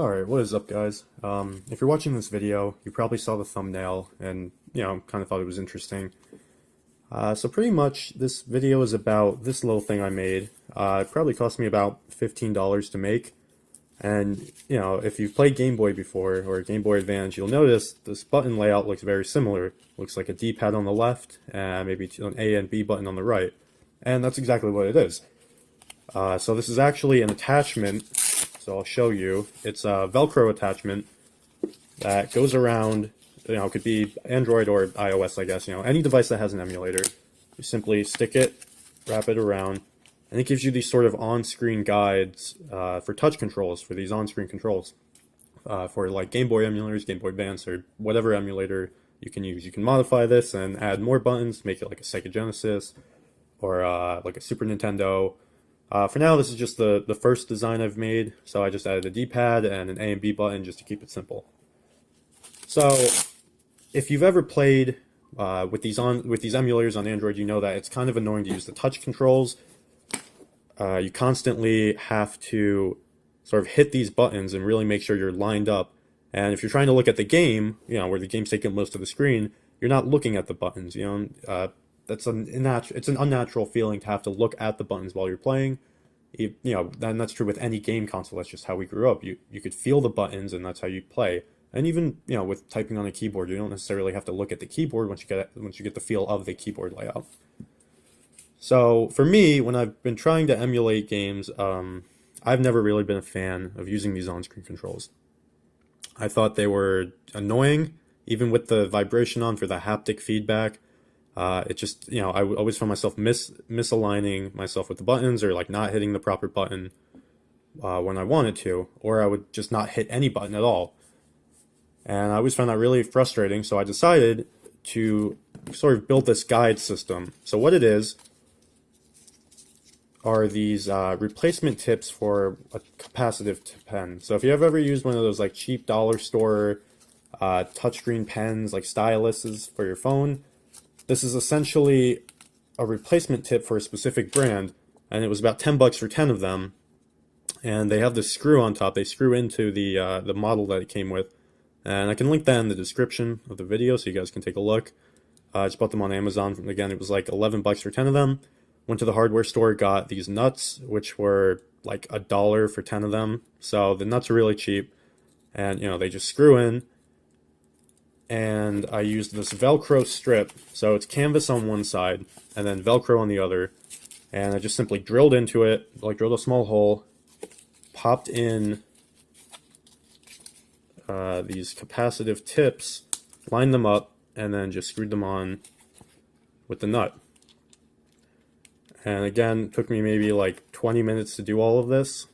Alright, what is up guys? If you're watching this video, you probably saw the thumbnail and, kind of thought it was interesting. So pretty much this video is about this little thing I made. It probably cost me about $15 to make. And, if you've played Game Boy before, or Game Boy Advance, you'll notice this button layout looks very similar. Looks like a D-pad on the left, and maybe an A and B button on the right. And that's exactly what it is. So this is actually an attachment. So I'll show you. It's a Velcro attachment that goes around, it could be Android or iOS, I guess, any device that has an emulator. You simply stick it, wrap it around, and it gives you these sort of on-screen guides for touch controls, for these on-screen controls. For like Game Boy emulators, Game Boy Advance, or whatever emulator you can use. You can modify this and add more buttons, make it like a Sega Genesis, or like a Super Nintendo. For now, this is just the first design I've made, so I just added a D-pad and an A and B button just to keep it simple. So, if you've ever played with these emulators on Android, you know that it's kind of annoying to use the touch controls. You constantly have to sort of hit these buttons and really make sure you're lined up. And if you're trying to look at the game, where the game's taking most of the screen, you're not looking at the buttons. It's an unnatural feeling to have to look at the buttons while you're playing. And that's true with any game console. That's just how we grew up. You could feel the buttons, and that's how you play. And even with typing on a keyboard, you don't necessarily have to look at the keyboard once you get the feel of the keyboard layout. So for me, when I've been trying to emulate games, I've never really been a fan of using these on-screen controls. I thought they were annoying, even with the vibration on for the haptic feedback. It just, I always found myself misaligning myself with the buttons, or like not hitting the proper button when I wanted to, or I would just not hit any button at all. And I always found that really frustrating, so I decided to sort of build this guide system. So what it is are these replacement tips for a capacitive pen. So if you have ever used one of those like cheap dollar store touchscreen pens, like styluses for your phone, this is essentially a replacement tip for a specific brand, and it was about $10 for 10 of them. And they have this screw on top. They screw into the model that it came with, and I can link that in the description of the video so you guys can take a look. I just bought them on Amazon. Again, it was like $11 for 10 of them. Went to the hardware store, got these nuts, which were like $1 for 10 of them. So the nuts are really cheap, and they just screw in. And I used this Velcro strip, so it's canvas on one side and then Velcro on the other, and I just simply drilled into it, like drilled a small hole, popped in these capacitive tips, lined them up, and then just screwed them on with the nut. And again, it took me maybe like 20 minutes to do all of this.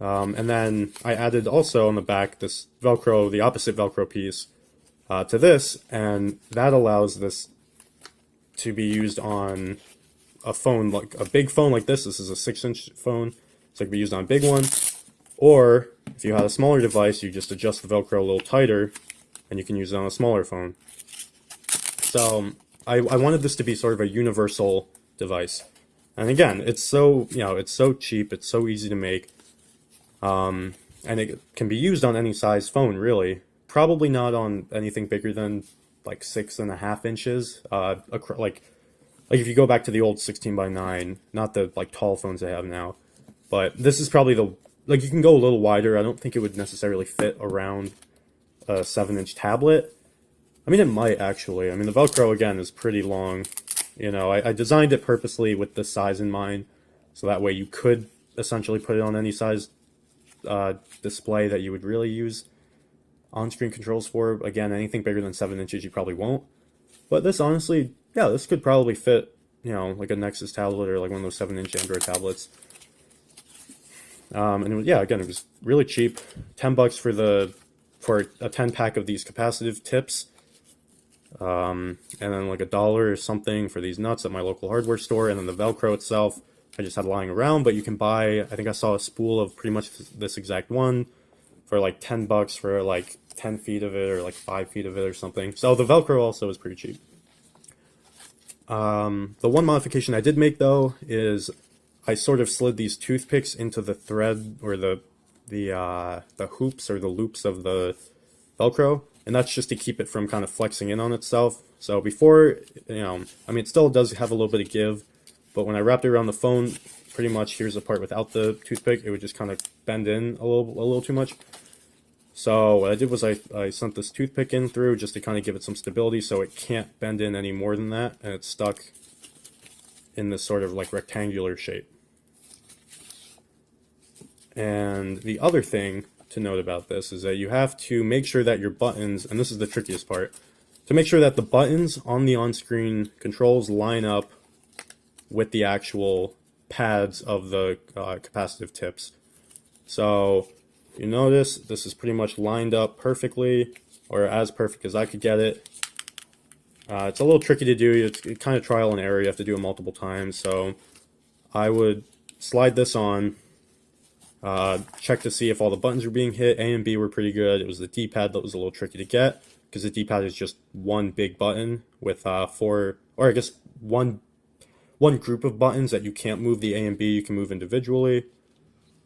And then I added also on the back this Velcro, the opposite Velcro piece, to this, and that allows this to be used on a phone, like a big phone like this. This is a 6-inch phone, so it can be used on a big one. Or if you had a smaller device, you just adjust the Velcro a little tighter, and you can use it on a smaller phone. So I wanted this to be sort of a universal device. And again, it's so it's so cheap, it's so easy to make, and it can be used on any size phone, really. Probably not on anything bigger than like 6.5 inches. Like if you go back to the old 16:9, not the like tall phones they have now, but this is probably you can go a little wider. I don't think it would necessarily fit around a 7-inch tablet. I mean, it might actually. I mean, the Velcro again is pretty long. I designed it purposely with this size in mind, so that way you could essentially put it on any size display that you would really use on-screen controls for. Again, anything bigger than 7 inches you probably won't. But this honestly, this could probably fit, like a Nexus tablet or like one of those 7-inch Android tablets. And it was, again, it was really cheap. $10 for a 10-pack of these capacitive tips. And then like $1 or something for these nuts at my local hardware store. And then the Velcro itself, I just had lying around, but you can buy, I think I saw a spool of pretty much this exact one for like $10 for like 10 feet of it, or like 5 feet of it or something. So the Velcro also is pretty cheap. The one modification I did make though is I sort of slid these toothpicks into the thread, or the the hoops or the loops of the Velcro, and that's just to keep it from kind of flexing in on itself. So before, I mean, it still does have a little bit of give, but when I wrapped it around the phone, pretty much here's the part without the toothpick, it would just kind of bend in a little too much. So what I did was I sent this toothpick in through just to kind of give it some stability so it can't bend in any more than that, and it's stuck in this sort of like rectangular shape. And the other thing to note about this is that you have to make sure that your buttons, and this is the trickiest part, to make sure that the buttons on the on-screen controls line up with the actual pads of the capacitive tips. So you notice this is pretty much lined up perfectly, or as perfect as I could get it. It's a little tricky to do. It's kind of trial and error. You have to do it multiple times. So I would slide this on, check to see if all the buttons were being hit. A and B were pretty good. It was the D-pad that was a little tricky to get, because the D-pad is just one big button with four, or I guess one group of buttons that you can't move. The A and B you can move individually,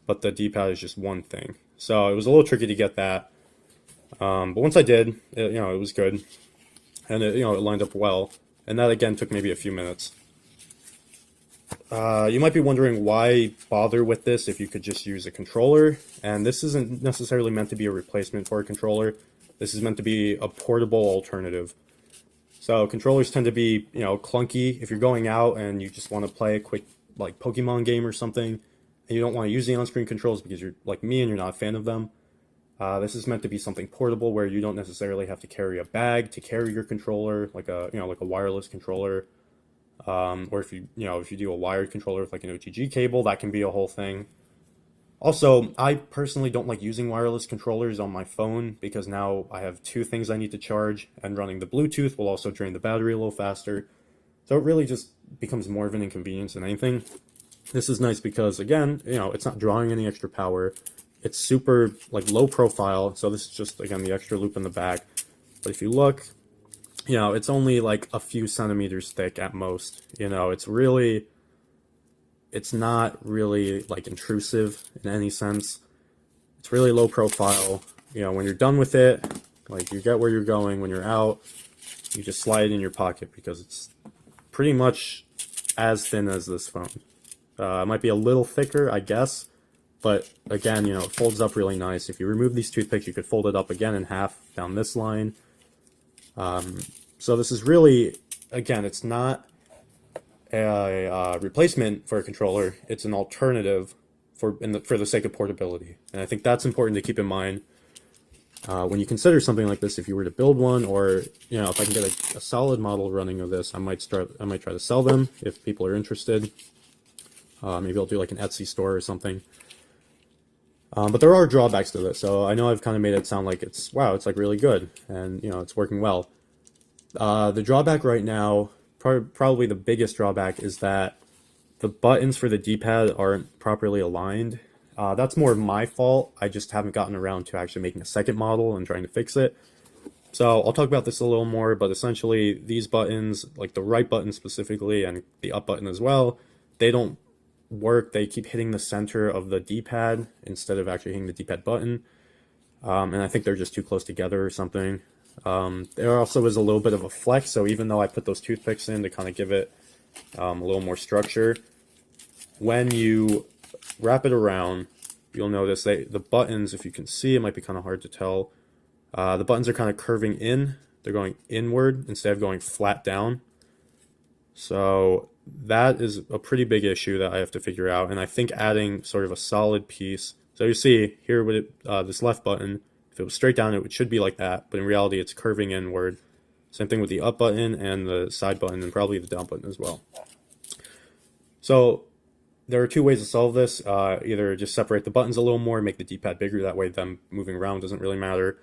but the D-pad is just one thing. So it was a little tricky to get that, but once I did, it was good, and it lined up well, and that again took maybe a few minutes. You might be wondering why bother with this if you could just use a controller, and this isn't necessarily meant to be a replacement for a controller. This is meant to be a portable alternative. So controllers tend to be, clunky if you're going out and you just want to play a quick like Pokemon game or something, and you don't want to use the on-screen controls because you're like me and you're not a fan of them. This is meant to be something portable where you don't necessarily have to carry a bag to carry your controller, like a wireless controller, or if you do a wired controller with like an OTG cable, that can be a whole thing. Also, I personally don't like using wireless controllers on my phone because now I have two things I need to charge, and running the Bluetooth will also drain the battery a little faster. So it really just becomes more of an inconvenience than anything. This is nice because, again, it's not drawing any extra power. It's super low profile, so this is just, again, the extra loop in the back. But if you look, it's only like a few centimeters thick at most. It's not really like intrusive in any sense. It's really low profile. When you're done with it, you get where you're going. When you're out, you just slide it in your pocket because it's pretty much as thin as this phone. It might be a little thicker, I guess, but again, it folds up really nice. If you remove these toothpicks, you could fold it up again in half down this line. So this is really, again, it's not a replacement for a controller. It's an alternative for the sake of portability, and I think that's important to keep in mind when you consider something like this. If you were to build one, or if I can get a solid model running of this, I might try to sell them if people are interested. Maybe I'll do like an Etsy store or something. But there are drawbacks to this, so I know I've kind of made it sound like it's like really good, and it's working well. The drawback right now, probably the biggest drawback, is that the buttons for the D-pad aren't properly aligned. That's more of my fault. I just haven't gotten around to actually making a second model and trying to fix it. So I'll talk about this a little more, but essentially these buttons, like the right button specifically and the up button as well, they don't work. They keep hitting the center of the D-pad instead of actually hitting the D-pad button. And I think they're just too close together or something. There also is a little bit of a flex, so even though I put those toothpicks in to kind of give it a little more structure, when you wrap it around, you'll notice the buttons, if you can see, it might be kind of hard to tell, the buttons are kind of curving in. They're going inward instead of going flat down. So that is a pretty big issue that I have to figure out, and I think adding sort of a solid piece. So you see here with this left button, if it was straight down, it should be like that, but in reality, it's curving inward. Same thing with the up button and the side button, and probably the down button as well. So there are two ways to solve this. Either just separate the buttons a little more, make the D-pad bigger, that way them moving around doesn't really matter,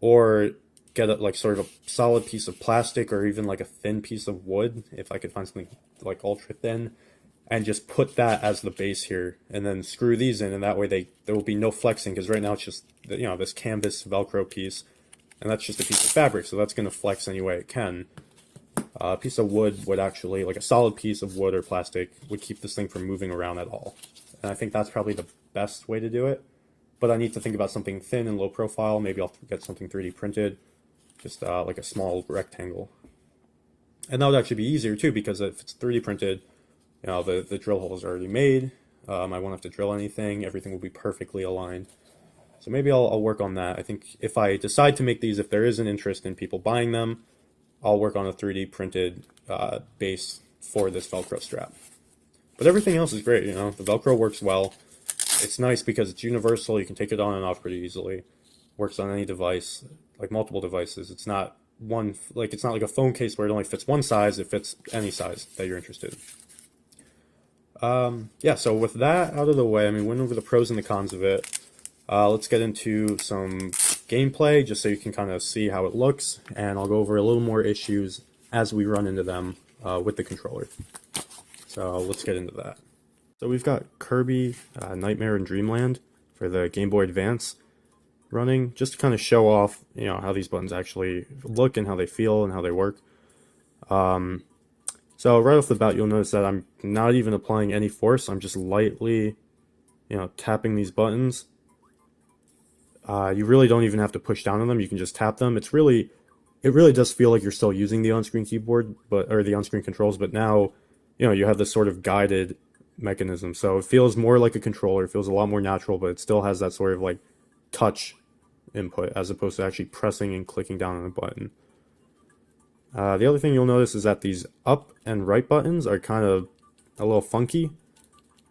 or get sort of a solid piece of plastic or even like a thin piece of wood, if I could find something like ultra thin, and just put that as the base here, and then screw these in, and that way there will be no flexing, because right now it's just this canvas Velcro piece, and that's just a piece of fabric, so that's going to flex any way it can. A piece of wood would actually, like a solid piece of wood or plastic, would keep this thing from moving around at all, and I think that's probably the best way to do it. but I need to think about something thin and low profile. Maybe I'll get something 3D printed, just like a small rectangle. And that would actually be easier too, because if it's 3D printed, the drill hole is already made. I won't have to drill anything. Everything will be perfectly aligned. So maybe I'll work on that. I think if I decide to make these, if there is an interest in people buying them, I'll work on a 3D printed base for this Velcro strap. But everything else is great, The Velcro works well. It's nice because it's universal. You can take it on and off pretty easily. Works on any device, like multiple devices. It's not it's not like a phone case where it only fits one size. It fits any size that you're interested in. Yeah, so with that out of the way, went over the pros and the cons of it. Let's get into some gameplay, just so you can kind of see how it looks, and I'll go over a little more issues as we run into them with the controller. So let's get into that. So we've got Kirby Nightmare in Dreamland for the Game Boy Advance running, just to kind of show off, how these buttons actually look and how they feel and how they work. So right off the bat, you'll notice that I'm not even applying any force. I'm just lightly, tapping these buttons. You really don't even have to push down on them. You can just tap them. It really does feel like you're still using the on-screen keyboard, or the on-screen controls, but now, you have this sort of guided mechanism. So it feels more like a controller. It feels a lot more natural, but it still has that sort of like touch input as opposed to actually pressing and clicking down on a button. The other thing you'll notice is that these up and right buttons are kind of a little funky.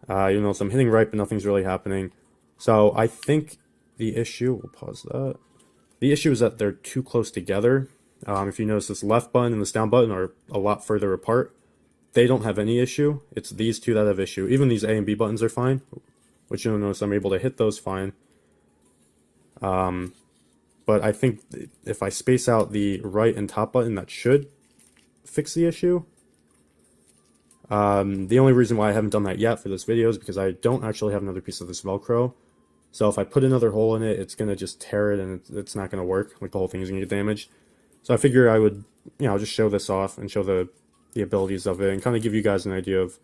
You'll notice I'm hitting right, but nothing's really happening. So I think the issue, we'll pause that. The issue is that they're too close together. If you notice, this left button and this down button are a lot further apart. They don't have any issue. It's these two that have issue. Even these A and B buttons are fine, which you'll notice I'm able to hit those fine. But I think if I space out the right and top button, that should fix the issue. The only reason why I haven't done that yet for this video is because I don't actually have another piece of this Velcro. So if I put another hole in it, it's going to just tear it, and it's not going to work. Like, the whole thing is going to get damaged. So I figure I would, just show this off and show the abilities of it, and kind of give you guys an idea of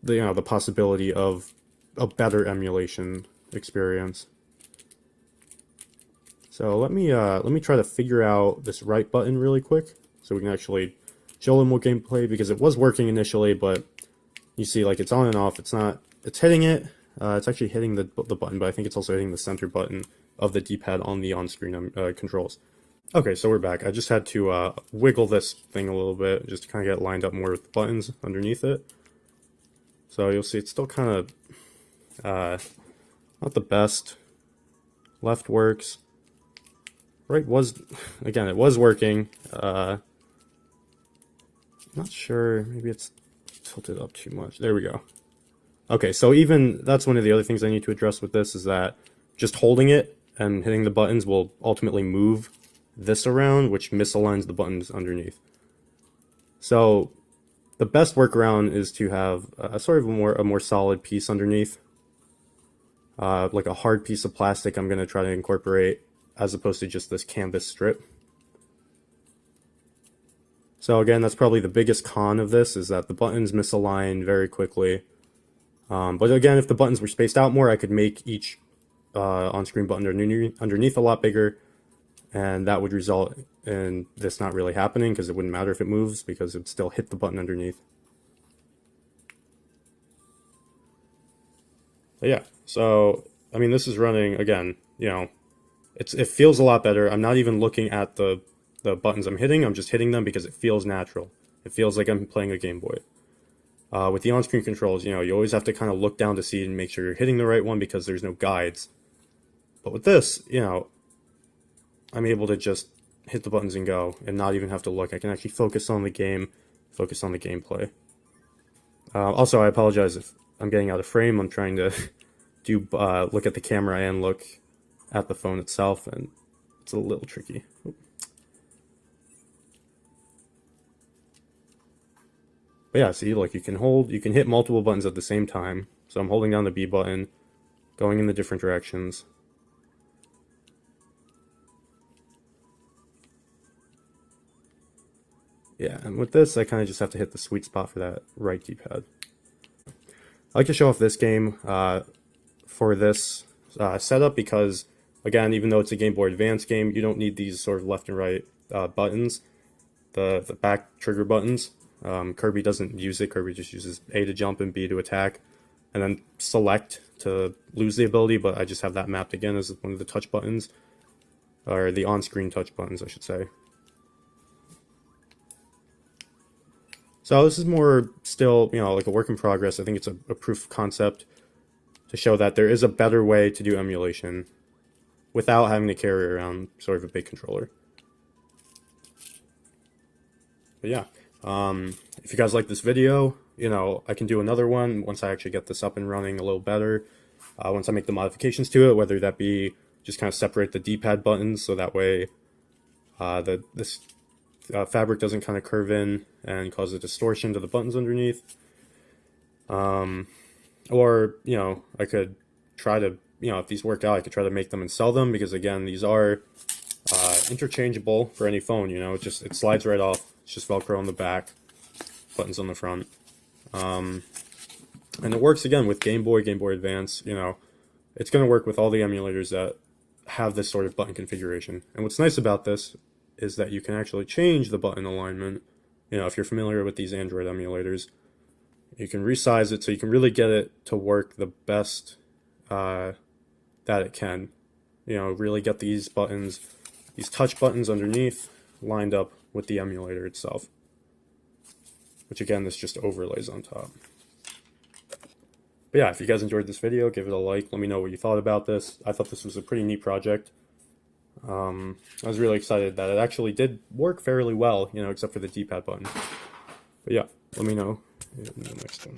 the possibility of a better emulation experience. So let me try to figure out this right button really quick, so we can actually show them more gameplay, because it was working initially, but you see, like, it's on and off. It's hitting it. It's actually hitting the button, but I think it's also hitting the center button of the D-pad on the on-screen controls. Okay, so we're back. I just had to wiggle this thing a little bit, just to kind of get it lined up more with the buttons underneath it. So you'll see it's still kind of not the best. Left works. Right was, again, it was working. Not sure, maybe it's tilted up too much. There we go. Okay, so even, that's one of the other things I need to address with this, is that just holding it and hitting the buttons will ultimately move this around, which misaligns the buttons underneath. So the best workaround is to have sort of a more solid piece underneath, like a hard piece of plastic I'm going to try to incorporate, as opposed to just this canvas strip. So again, that's probably the biggest con of this, is that the buttons misalign very quickly. But again, if the buttons were spaced out more, I could make each on-screen button underneath a lot bigger, and that would result in this not really happening, because it wouldn't matter if it moves, because it would still hit the button underneath. But yeah, so, this is running, again, it feels a lot better. I'm not even looking at the buttons I'm hitting. I'm just hitting them because it feels natural. It feels like I'm playing a Game Boy. With the on-screen controls, you always have to kind of look down to see and make sure you're hitting the right one, because there's no guides. But with this, I'm able to just hit the buttons and go, and not even have to look. I can actually focus on the game, focus on the gameplay. Also, I apologize if I'm getting out of frame. I'm trying to look at the camera and look at the phone itself, and it's a little tricky. But yeah, see, like, you can hit multiple buttons at the same time. So I'm holding down the B button, going in the different directions. Yeah, and with this, I kind of just have to hit the sweet spot for that right D-pad. I like to show off this game for this setup because, again, even though it's a Game Boy Advance game, you don't need these sort of left and right buttons, the back trigger buttons. Kirby doesn't use it. Kirby just uses A to jump and B to attack, and then select to lose the ability, but I just have that mapped again as one of the touch buttons, or the on-screen touch buttons, I should say. So this is more still, like a work in progress. I think it's a proof of concept to show that there is a better way to do emulation without having to carry around sort of a big controller. But yeah, if you guys like this video, I can do another one once I actually get this up and running a little better. Once I make the modifications to it, whether that be just kind of separate the D-pad buttons so that way this fabric doesn't kind of curve in and cause a distortion to the buttons underneath. Or, I could try to, if these work out, I could try to make them and sell them, because again, these are interchangeable for any phone, it slides right off. It's just Velcro on the back, buttons on the front. And it works again with Game Boy, Game Boy Advance, it's going to work with all the emulators that have this sort of button configuration. And what's nice about this is that you can actually change the button alignment. If you're familiar with these Android emulators, you can resize it so you can really get it to work the best that it can. Really get these buttons, these touch buttons underneath, lined up with the emulator itself. Which again, this just overlays on top. But yeah, if you guys enjoyed this video, give it a like. Let me know what you thought about this. I thought this was a pretty neat project. I was really excited that it actually did work fairly well, except for the D-pad button. But yeah, let me know in the next one.